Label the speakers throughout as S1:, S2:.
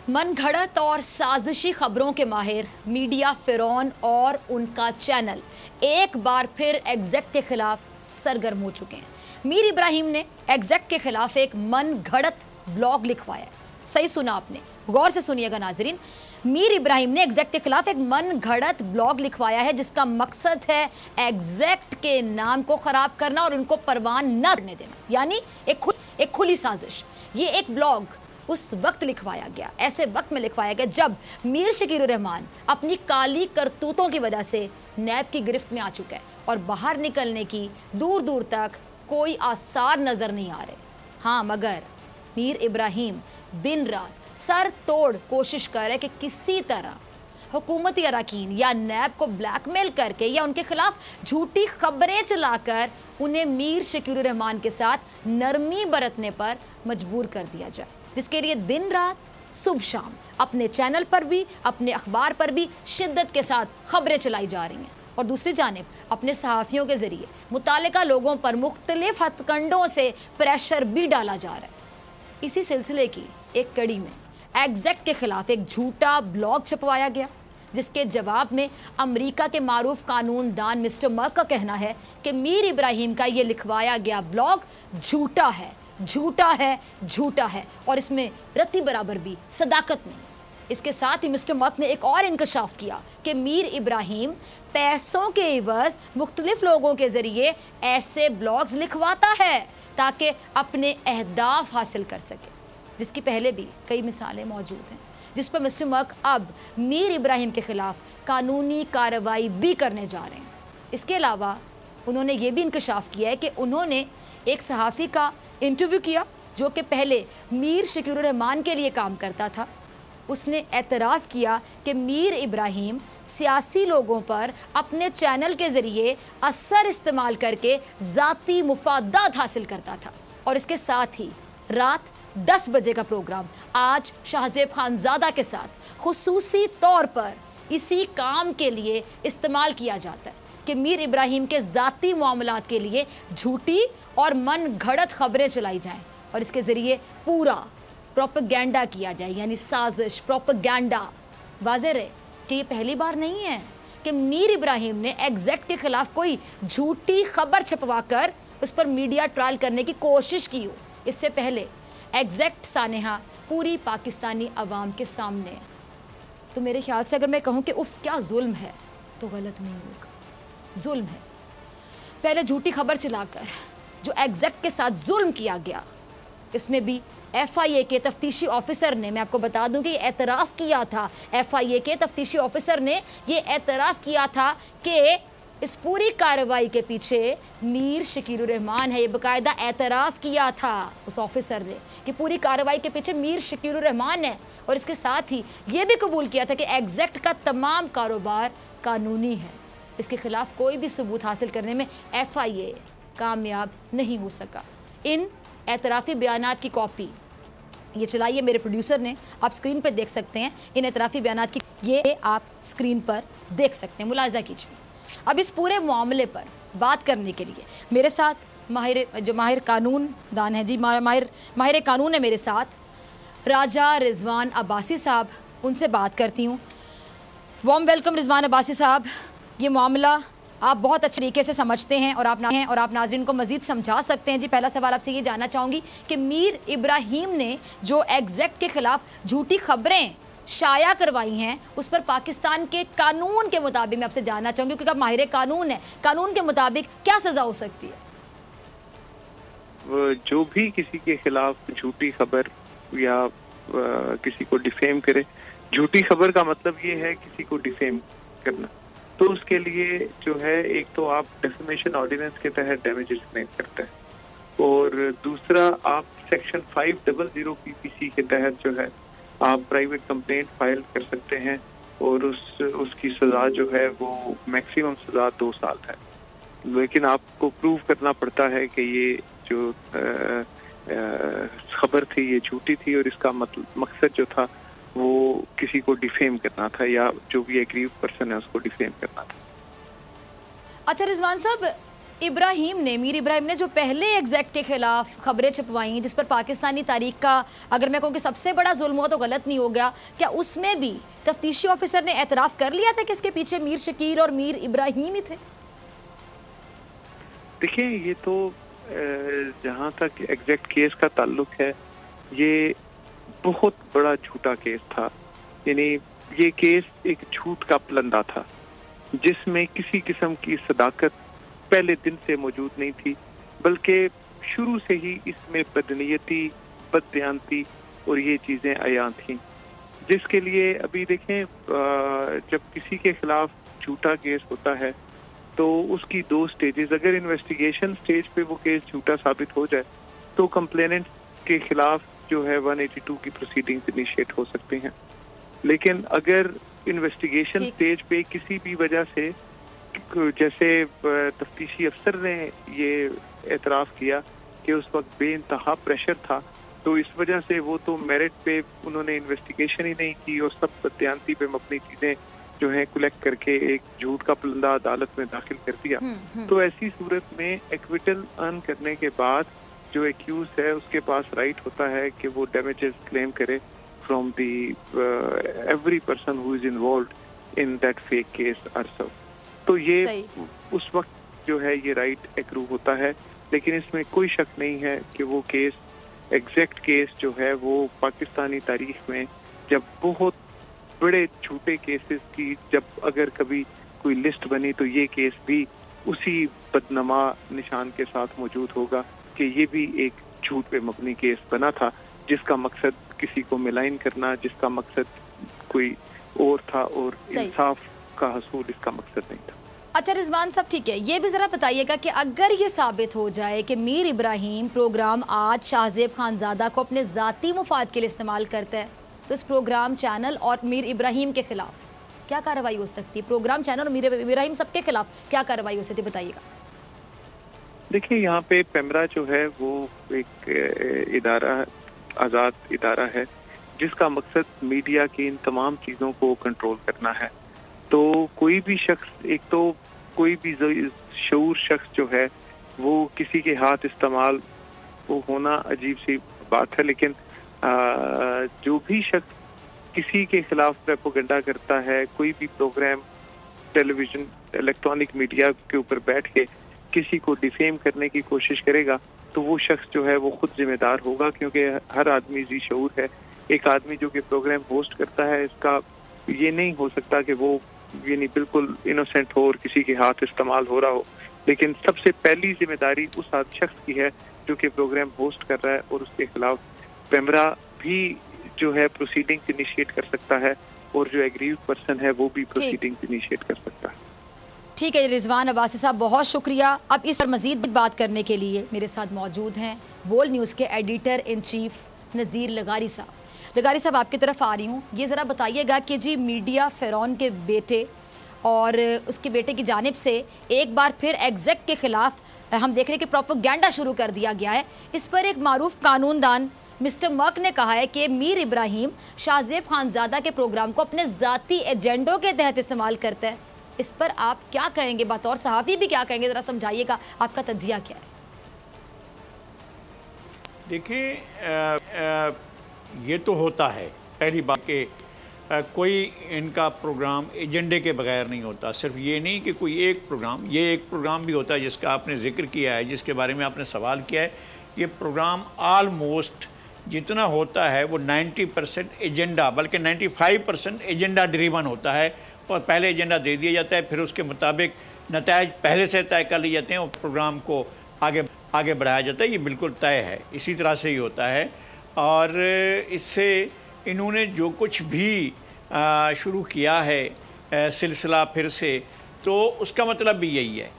S1: मन घड़त और साजिशी खबरों के माहिर मीडिया फिरौन और उनका चैनल एक बार फिर एग्जैक्ट के खिलाफ सरगर्म हो चुके हैं। मीर इब्राहिम ने एग्जैक्ट के खिलाफ एक मन घड़त ब्लॉग लिखवाया। सही सुना आपने, गौर से सुनिएगा नाजरीन। मीर इब्राहिम ने एग्जैक्ट के खिलाफ एक मन घड़त ब्लॉग लिखवाया है जिसका मकसद है एग्जैक्ट के नाम को खराब करना और उनको परवान न करने देना, यानी एक खुली साजिश। ये एक ब्लॉग उस वक्त लिखवाया गया, ऐसे वक्त में लिखवाया गया जब मीर शकीरुर रहमान अपनी काली करतूतों की वजह से नैब की गिरफ्त में आ चुका है और बाहर निकलने की दूर दूर तक कोई आसार नजर नहीं आ रहे। हाँ, मगर मीर इब्राहिम दिन रात सर तोड़ कोशिश कर रहे कि किसी तरह हुकूमती अरकान या नैब को ब्लैकमेल करके या उनके खिलाफ झूठी खबरें चलाकर उन्हें मीर शकीरुर रहमान के साथ नरमी बरतने पर मजबूर कर दिया जाए, जिसके लिए दिन रात सुबह शाम अपने चैनल पर भी अपने अखबार पर भी शिद्दत के साथ खबरें चलाई जा रही हैं और दूसरी जानिब अपने सहाफ़ियों के ज़रिए मुतालिका लोगों पर मुख्तलिफ हथकंडों से प्रेशर भी डाला जा रहा है। इसी सिलसिले की एक कड़ी में एग्जैक्ट के खिलाफ एक झूठा ब्लॉग छपवाया गया, जिसके जवाब में अमेरिका के मारूफ कानून दान मिस्टर मर्क का कहना है कि मीर इब्राहिम का ये लिखवाया गया ब्लॉग झूठा है, झूठा है, झूठा है और इसमें रत्ती बराबर भी सदाकत नहीं। इसके साथ ही मिस्टर मर्क ने एक और इंकशाफ किया कि मीर इब्राहिम पैसों के एवज मुख्तलिफ लोगों के ज़रिए ऐसे ब्लॉग्स लिखवाता है ताकि अपने अहदाफ हासिल कर सके, जिसकी पहले भी कई मिसालें मौजूद हैं, जिस पर मिस्टर मर्क अब मीर इब्राहिम के ख़िलाफ़ कानूनी कार्रवाई भी करने जा रहे हैं। इसके अलावा उन्होंने ये भी इंकशाफ किया है कि उन्होंने एक सहाफ़ी का इंटरव्यू किया जो कि पहले मीर शकीरुर रहमान के लिए काम करता था। उसने एतराफ़ किया कि मीर इब्राहिम सियासी लोगों पर अपने चैनल के ज़रिए असर इस्तेमाल करके ज़ाती मुफादात हासिल करता था और इसके साथ ही रात 10 बजे का प्रोग्राम आज शाहज़ेब खानज़ादा के साथ खुसूसी तौर पर इसी काम के लिए इस्तेमाल किया जाता है कि मीर इब्राहिम के ज़ाती मामलात के लिए झूठी और मन घड़त खबरें चलाई जाएं और इसके ज़रिए पूरा प्रोपेगेंडा किया जाए, यानी साजिश, प्रोपेगेंडा। वाज़ेह रहे कि ये पहली बार नहीं है कि मीर इब्राहिम ने एग्जैक्ट के ख़िलाफ़ कोई झूठी खबर छपवाकर उस पर मीडिया ट्रायल करने की कोशिश की हो। इससे पहले एग्जैक्ट सानेहा पूरी पाकिस्तानी अवाम के सामने है। तो मेरे ख्याल से अगर मैं कहूँ कि उफ़ क्या जुल्म है तो गलत नहीं होगा। जुल्म है, पहले झूठी खबर चलाकर जो एग्जैक्ट के साथ जुल्म किया गया, इसमें भी FIA के तफ्तीशी ऑफिसर ने, मैं आपको बता दूं कि ये एतराफ़ किया था, FIA के तफ्तीशी ऑफिसर ने ये एतराफ़ किया था कि इस पूरी कार्रवाई के पीछे मीर शकीरुर रहमान है। ये बाकायदा एतराफ़ किया था उस ऑफिसर ने कि पूरी कार्रवाई के पीछे मीर शकीरुर रहमान है और इसके साथ ही ये भी कबूल किया था कि एग्जैक्ट का तमाम कारोबार कानूनी है। इसके ख़िलाफ़ कोई भी सबूत हासिल करने में FIA कामयाब नहीं हो सका। इन एतराफ़ी बयानात की कॉपी ये चलाइए मेरे प्रोड्यूसर ने, आप स्क्रीन पर देख सकते हैं इन एतराफ़ी बयानात की, ये आप स्क्रीन पर देख सकते हैं, मुलाज़ा कीजिए। अब इस पूरे मामले पर बात करने के लिए मेरे साथ माहिर कानून दान है जी, माहिर कानून है मेरे साथ राजा रिजवान अब्बासी साहब, उनसे बात करती हूँ। वार्म वेलकम रिजवान अब्बासी साहब। ये मामला आप बहुत अच्छे तरीके से समझते हैं और आप नाज़रीन को मज़ीद समझा सकते हैं। जी, पहला सवाल आपसे ये जानना चाहूँगी कि मीर इब्राहिम ने जो एग्जैक्ट के ख़िलाफ़ झूठी खबरें शाया करवाई हैं उस पर पाकिस्तान के कानून के मुताबिक मैं आपसे जानना चाहूँगी, क्योंकि आप माहिर कानून हैं, कानून के मुताबिक क्या सज़ा हो सकती है?
S2: जो भी किसी के खिलाफ झूठी खबर या किसी को डिफेम करे, झूठी खबर का मतलब ये है किसी को डिफेम करना, तो उसके लिए जो है एक तो आप डेफेमेशन ऑर्डिनेंस के तहत डैमेजेस क्लेम करते हैं और दूसरा आप सेक्शन 500 PPC के तहत जो है आप प्राइवेट कंप्लेंट फाइल कर सकते हैं और उसकी सज़ा जो है वो मैक्सिमम सज़ा 2 साल है। लेकिन आपको प्रूव करना पड़ता है कि ये जो खबर थी ये झूठी थी और इसका मकसद जो था वो किसी को डिफेम करना था या जो भी एग्रीव पर्सन है उसको डिफेम करना था।
S1: अच्छा रिजवान साहब, मीर इब्राहिम ने जो पहले एग्जैक्ट के खिलाफ खबरें छपवाई जिस पर पाकिस्तानी तारीख का अगर मैं कहूँ कि सबसे बड़ा जुल्म हुआ तो गलत नहीं हो गया, क्या उसमें भी तफ्तीशी ऑफिसर ने एतराफ़ कर लिया था कि इसके पीछे मीर शकील और मीर इब्राहिम ही थे?
S2: देखिए, ये तो जहाँ तक एग्जैक्ट केस का ताल्लुक है, ये बहुत बड़ा झूठा केस था। यानी ये केस एक झूठ का पलंदा था जिसमें किसी किस्म की सदाकत पहले दिन से मौजूद नहीं थी, बल्कि शुरू से ही इसमें बदनीयती, बददियानती और ये चीज़ें आया थीं, जिसके लिए अभी देखें जब किसी के खिलाफ झूठा केस होता है तो उसकी दो स्टेजेस, अगर इन्वेस्टिगेशन स्टेज पे वो केस झूठा साबित हो जाए तो कंप्लेनेंट के खिलाफ जो है 182 की प्रोसीडिंग्स इनिशिएट हो सकते हैं। लेकिन अगर इन्वेस्टिगेशन स्टेज पे किसी भी वजह से, जैसे तफ्तीशी अफसर ने ये एतराफ़ किया कि उस वक्त बेइंतहा प्रेशर था, तो इस वजह से वो तो मेरिट पे उन्होंने इन्वेस्टिगेशन ही नहीं की और सब बददियानती पे अपनी चीज़ें जो है कलेक्ट करके एक झूठ का पलंदा अदालत में दाखिल कर दिया। तो ऐसी सूरत में एक्विटल अर्न करने के बाद जो एक्यूज है उसके पास राइट होता है कि वो डैमेजेस क्लेम करे from the every person who is involved in that fake case also. तो ये उस वक्त जो है ये राइट एक्रू होता है, लेकिन इसमें कोई शक नहीं है कि वो केस, एग्जैक्ट केस जो है वो पाकिस्तानी तारीख में जब बहुत बड़े झूठे केसेस की जब अगर कभी कोई लिस्ट बनी तो ये केस भी उसी बदनमा निशान के साथ मौजूद होगा कि ये भी एक झूठ पे मबनी केस बना था जिसका मकसद किसी को मिलाइन करना, जिसका मकसद कोई और था और इंसाफ का हसूल इसका मकसद नहीं था।
S1: अच्छा रिजवान साहब, ठीक है, ये भी ज़रा बताइएगा कि अगर ये साबित हो जाए कि मीर इब्राहिम प्रोग्राम आज शाहजेब खानज़ादा को अपने ज़ाती मुफाद के लिए इस्तेमाल करता है, तो इस प्रोग्राम चैनल और मीर इब्राहिम के खिलाफ क्या कार्रवाई हो सकती है? प्रोग्राम चैनल और मीर इब्राहिम सबके खिलाफ क्या कार्रवाई हो सकती है, बताइएगा।
S2: देखिए, यहाँ पे पेमरा जो है वो एक इदारा, आज़ाद इदारा है जिसका मकसद मीडिया की इन तमाम चीज़ों को कंट्रोल करना है। तो कोई भी शख्स, एक तो कोई भी शऊर शख्स जो है वो किसी के हाथ इस्तेमाल वो होना अजीब सी बात है, लेकिन जो भी शख्स किसी के खिलाफ प्रोपेगेंडा करता है, कोई भी प्रोग्राम टेलीविजन, इलेक्ट्रॉनिक मीडिया के ऊपर बैठ के किसी को डिफेम करने की कोशिश करेगा, तो वो शख्स जो है वो खुद जिम्मेदार होगा, क्योंकि हर आदमी जी शऊर है। एक आदमी जो कि प्रोग्राम होस्ट करता है, इसका ये नहीं हो सकता कि वो यानी बिल्कुल इनोसेंट हो और किसी के हाथ इस्तेमाल हो रहा हो, लेकिन सबसे पहली जिम्मेदारी उस शख्स की है जो कि प्रोग्राम होस्ट कर रहा है, और उसके खिलाफ पेमरा भी जो है प्रोसीडिंग्स इनिशिएट कर सकता है और जो एग्रीव्ड पर्सन है वो भी प्रोसीडिंग्स इनिशिएट कर सकता है।
S1: ठीक है रिजवान अब्बासी साहब, बहुत शुक्रिया। अब इस पर मजीद बात करने के लिए मेरे साथ मौजूद हैं बोल्ड न्यूज़ के एडिटर इन चीफ नज़ीर लगारी साहब। लगारी साहब, आपकी तरफ आ रही हूँ, ये ज़रा बताइएगा कि जी मीडिया फ़िरौन के बेटे और उसके बेटे की जानिब से एक बार फिर एग्जैक्ट के ख़िलाफ़ हम देख रहे हैं कि प्रोपेगेंडा शुरू कर दिया गया है। इस पर एक मारूफ कानूनदान मिस्टर मर्क ने कहा है कि मीर इब्राहिम शाहजेब खानज़ादा के प्रोग्राम को अपने ज़ाती एजेंडों के तहत इस्तेमाल करता है। इस पर आप क्या कहेंगे, बतौर सहाफ़ी भी क्या कहेंगे, ज़रा समझाइएगा, आपका तज्जिया क्या है?
S3: देखिए, ये तो होता है पहली बात कि कोई इनका प्रोग्राम एजेंडे के बगैर नहीं होता। सिर्फ ये नहीं कि कोई एक प्रोग्राम, ये एक प्रोग्राम भी होता है जिसका आपने जिक्र किया है, जिसके बारे में आपने सवाल किया है। ये प्रोग्राम आलमोस्ट जितना होता है वो 90% एजेंडा, बल्कि 95% एजेंडा ड्रिवन होता है, और पहले एजेंडा दे दिया जाता है, फिर उसके मुताबिक नताइज पहले से तय कर लिए जाते हैं और प्रोग्राम को आगे बढ़ाया जाता है। ये बिल्कुल तय है, इसी तरह से ही होता है। और इससे इन्होंने जो कुछ भी शुरू किया है सिलसिला फिर से, तो उसका मतलब भी यही है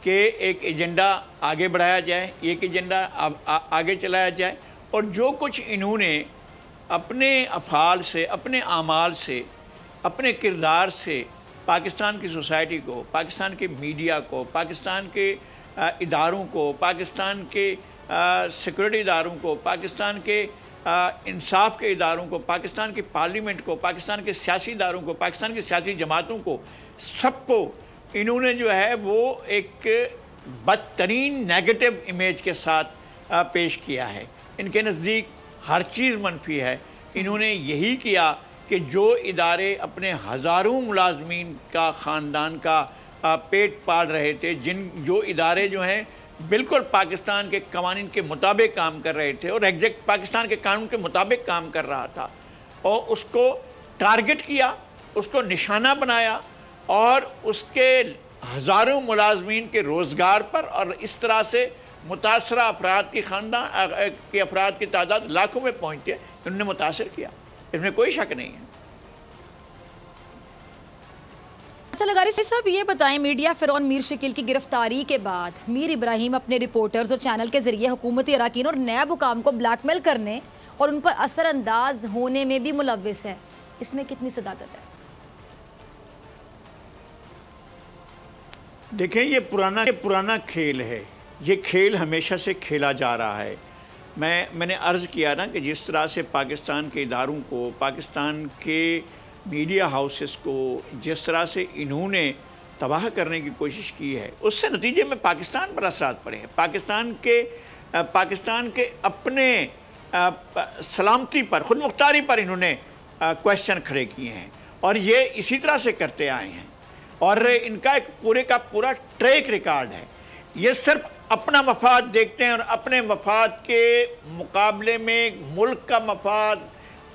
S3: कि एक एजेंडा आगे बढ़ाया जाए, एक एजेंडा आगे चलाया जाए, और जो कुछ इन्होंने अपने अफ़ाल से, अपने आमाल से, अपने किरदार से पाकिस्तान की सोसाइटी को, पाकिस्तान के मीडिया को, पाकिस्तान के इदारों को, पाकिस्तान के सिक्योरिटी इदारों को, पाकिस्तान के इंसाफ के इदारों को, पाकिस्तान की पार्लियामेंट को, पाकिस्तान के सियासी इदारों को, पाकिस्तान की सियासी जमातों को, सबको इन्होंने जो है वो एक बदतरीन नेगेटिव इमेज के साथ पेश किया है। इनके नज़दीक हर चीज़ मनफी है। इन्होंने यही किया कि जो इदारे अपने हज़ारों मुलाजमीन का ख़ानदान का पेट पाल रहे थे, जो इदारे जो हैं बिल्कुल पाकिस्तान के कवानीन के मुताबिक काम कर रहे थे और एग्जैक्ट पाकिस्तान के कानून के मुताबिक काम कर रहा था, और उसको टारगेट किया, उसको निशाना बनाया और उसके हज़ारों मुलाजमीन के रोज़गार पर और इस तरह से मुतासरा अफराद की ख़ानदान के अफराद की तादाद लाखों में पहुँचती है। उन्होंने मुतासर किया, इसमें कोई शक नहीं है।
S1: अच्छा लगारी साहब, ये बताएं, मीडिया फिरौन मीर शकील की गिरफ्तारी के बाद मीर इब्राहिम अपने रिपोर्टर्स और चैनल के जरिए हुकूमती अरकान और नैब हुकाम को ब्लैकमेल करने और उन पर असरअंदाज होने में भी मुलव्विस है, इसमें कितनी सदाकत है?
S3: देखें, ये पुराना खेल है। ये खेल हमेशा से खेला जा रहा है। मैंने अर्ज़ किया ना कि जिस तरह से पाकिस्तान के इदारों को, पाकिस्तान के मीडिया हाउसेस को जिस तरह से इन्होंने तबाह करने की कोशिश की है, उससे नतीजे में पाकिस्तान पर असरात पड़े हैं। पाकिस्तान के अपने सलामती पर, खुद मुख्तारी पर इन्होंने क्वेश्चन खड़े किए हैं और ये इसी तरह से करते आए हैं। और इनका एक पूरे का पूरा ट्रैक रिकॉर्ड है। ये सिर्फ अपना मफाद देखते हैं और अपने मफाद के मुकाबले में मुल्क का मफाद,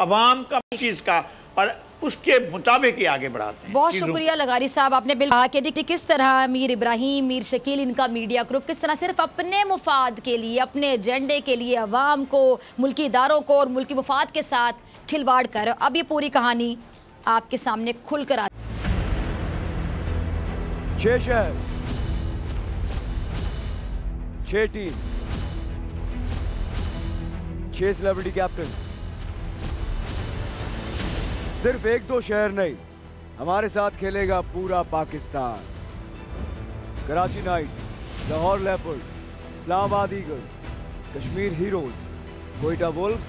S3: अवाम का चीज़ का, और उसके मुताबिक ही आगे बढ़ाते हैं।
S1: बहुत शुक्रिया लगारी साहब, आपने बिल्कुल कहा कि किस तरह मीर इब्राहिम, मीर शकील, इनका मीडिया ग्रुप किस तरह सिर्फ अपने मुफाद के लिए, अपने एजेंडे के लिए अवाम को, मुल्की इदारों को और मुल्की मुफाद के साथ खिलवाड़ कर। अब ये पूरी कहानी आपके सामने खुलकर आती है।
S4: 6 शहर, 6 टीम, 6 सेलिब्रिटी कैप्टन। सिर्फ 1-2 शहर नहीं, हमारे साथ खेलेगा पूरा Pakistan. Karachi knights, Lahore leopards, Islamabad eagles, Kashmir heroes, Quetta wolves,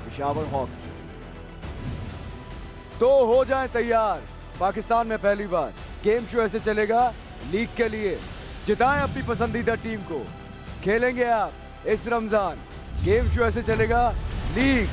S4: Peshawar hawks. तो हो जाएं तैयार, पाकिस्तान में पहली बार गेम शो ऐसे चलेगा लीग के लिए। जिताएं अपनी पसंदीदा टीम को। खेलेंगे आप इस रमजान, गेम शो ऐसे चलेगा लीग।